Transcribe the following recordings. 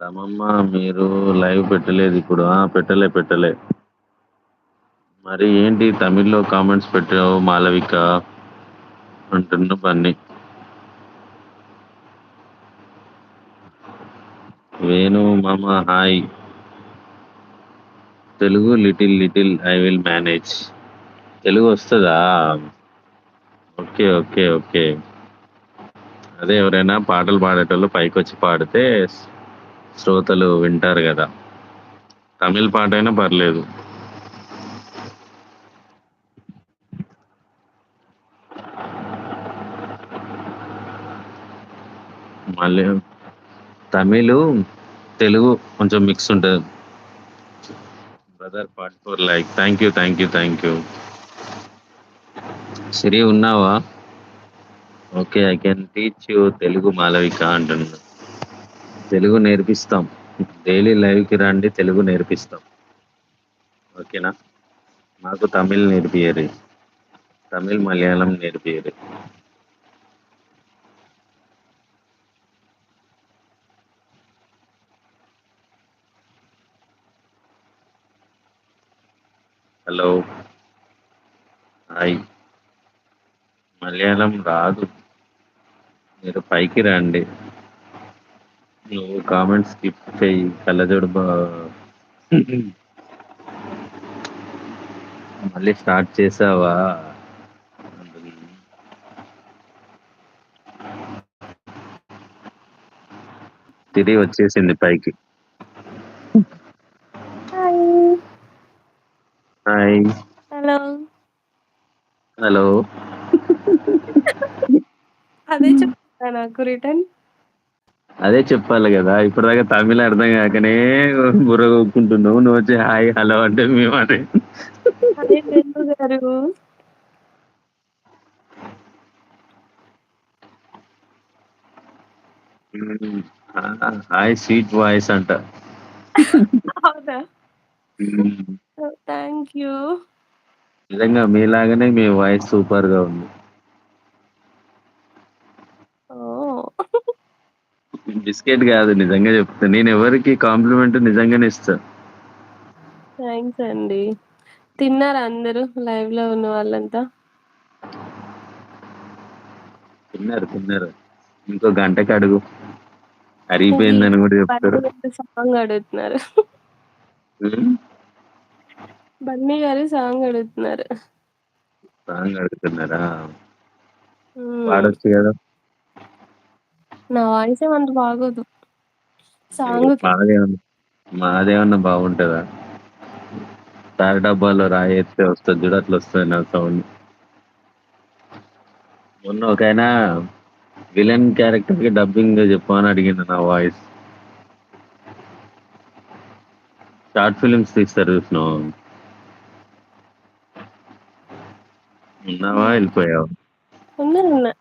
రమమ్మ మీరు లైవ్ పెట్టలేదు ఇప్పుడు. పెట్టలే. మరి ఏంటి తమిళ్‌లో కామెంట్స్ పెట్టావు మాళవిక అంటున్న బన్నీ. వేణు మామ hi. Telugu little I will manage. Telugu వస్తదా? ఓకే. అదే ఎవరైనా పాటలు పాడేటోళ్ళు పైకొచ్చి పాడితే శ్రోతలు వింటారు గదా! తమిళ్ పాటైనా పర్లేదు. మళ్ళీ తమిళు, తెలుగు కొంచెం మిక్స్ ఉంటది. Brother 44 like. Thank you. Siri ఉన్నావా? Okay. I can teach you Telugu Malavika అంటున్నా. తెలుగు నేర్పిస్తాం. డైలీ లైవ్‌కి రండి తెలుగు నేర్పిస్తాం. ఓకేనా? నాకు తమిళ్ నేర్పియరి. తమిళ్, మలయాళం నేర్పియరి. హలో. హాయ్. మలయాళం రాదు. మీరు పైకి రండి. నువ్వు కామెంట్స్ స్కిప్ చెయ్యి. కళ్ళజోడు మళ్ళీ స్టార్ట్ చేసావా? తిరిగి వచ్చేసింది పైకి. హాయ్. హాయ్. హలో. హలో. అదే చెప్తా నాకు రిటర్న్. అదే చెప్పాలి కదా ఇప్పటిదాకా తమిళ అర్థం కాకనే బుర్ర కొట్టుకుంటున్నావు. నువ్వు వచ్చి హాయ్ హలో అంటే మేము అదే అదే వేణు గారు. హాయ్ స్వీట్ వాయిస్ అంట. అవునా? ఉమ్, థ్యాంక్ యూ. నిజంగా మీలాగానే మీ వాయిస్ సూపర్ గా ఉంది. ఓ. బిస్కెట్ కాదు నిజంగా చెప్తా. నేను ఎవరికి కాంప్లిమెంట్ నిజంగానే ఇస్తా. థ్యాంక్స్ అండి. తిన్నారా అందరూ లైవ్ లో ఉన్న వాళ్ళంతా? తిన్నారు. ఇంకో గంటకి అడుగు ఇది అరిగిపోయిందని కూడా చెప్తారు. బన్నీ గారు సాంగ్ అడుగుతున్నారు. ఉమ్, బన్నీ గారు సాంగ్ అడుగుతున్నారు. సాంగ్ అడుగుతున్నారా? మ్మ్. పాడొచ్చు కదా. నా వాయిస్ ఏమంత బాగోదు అయ్యో, సాంగ్ కి. మాదేమన్నా బాగుంటుందా? తార డబ్బాలో రాయి ఎత్తే వస్తుంది చూడు అట్లా వస్తుంది నా సౌండ్. మొన్న ఒకైనా విలన్ క్యారెక్టర్ కి డబ్బింగ్ చెప్పు అని అడిగింది నా వాయిస్. షార్ట్ ఫిలిమ్స్ తీస్తారు చూసినావు. ఉన్నావా వెళ్ళిపోయావు? ఉన్నా.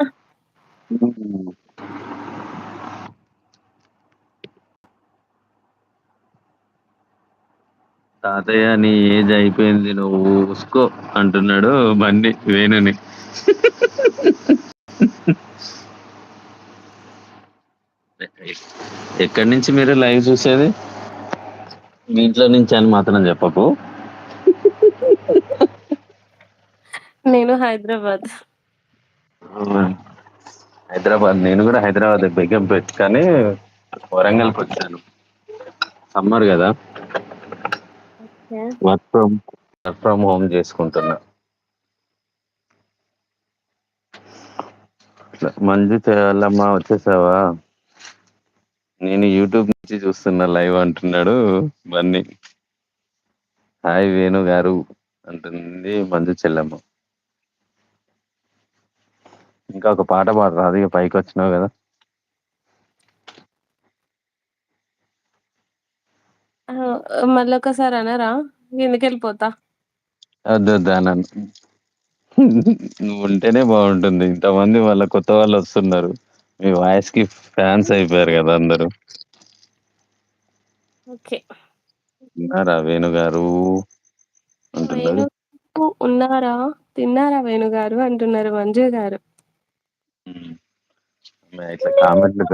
తాతయ్య నీ ఏజ్ అయిపోయింది నువ్వు ఊసుకో అంటున్నాడు బండి వేణుని. ఎక్కడి నుంచి మీరు లైవ్ చూసేది? మీ ఇంట్లో నుంచి అని మాత్రం చెప్పకు. నేను హైదరాబాద్. హైదరాబాద్. నేను కూడా హైదరాబాద్ బేగంపేట్ కానీ వరంగల్కి వచ్చాను. సమ్మర్ కదా, వర్క్ ఫ్రమ్ హోమ్ చేసుకుంటున్నా. మంజు చేయాలమ్మా వచ్చేసావా? నేను యూట్యూబ్ నుంచి చూస్తున్నా లైవ్ అంటున్నాడు బన్నీ. హాయ్ వేణు గారు అంటుంది మంజు చెల్లమ్మ. ఇంకా ఒక పాట పాడరా? అది పైకి వచ్చినావు కదా. మళ్ళొకసారి అనరా? కిందకెళ్ళిపోతా. వద్దు అన్నాను. నువ్వు ఉంటేనే బాగుంటుంది. ఇంతమంది వాళ్ళ కొత్త వాళ్ళు వస్తున్నారు. మీ వాయిస్ కి ఫ్యాన్స్ అయిపోయారు కదా అందరూ. ఓకే. ఉన్నారా వేణు గారు అంటున్నాడు. వేణు ఉన్నారా? తిన్నారా వేణు గారు అంటున్నారు మంజు గారు. ఇట్లా కామెంట్లు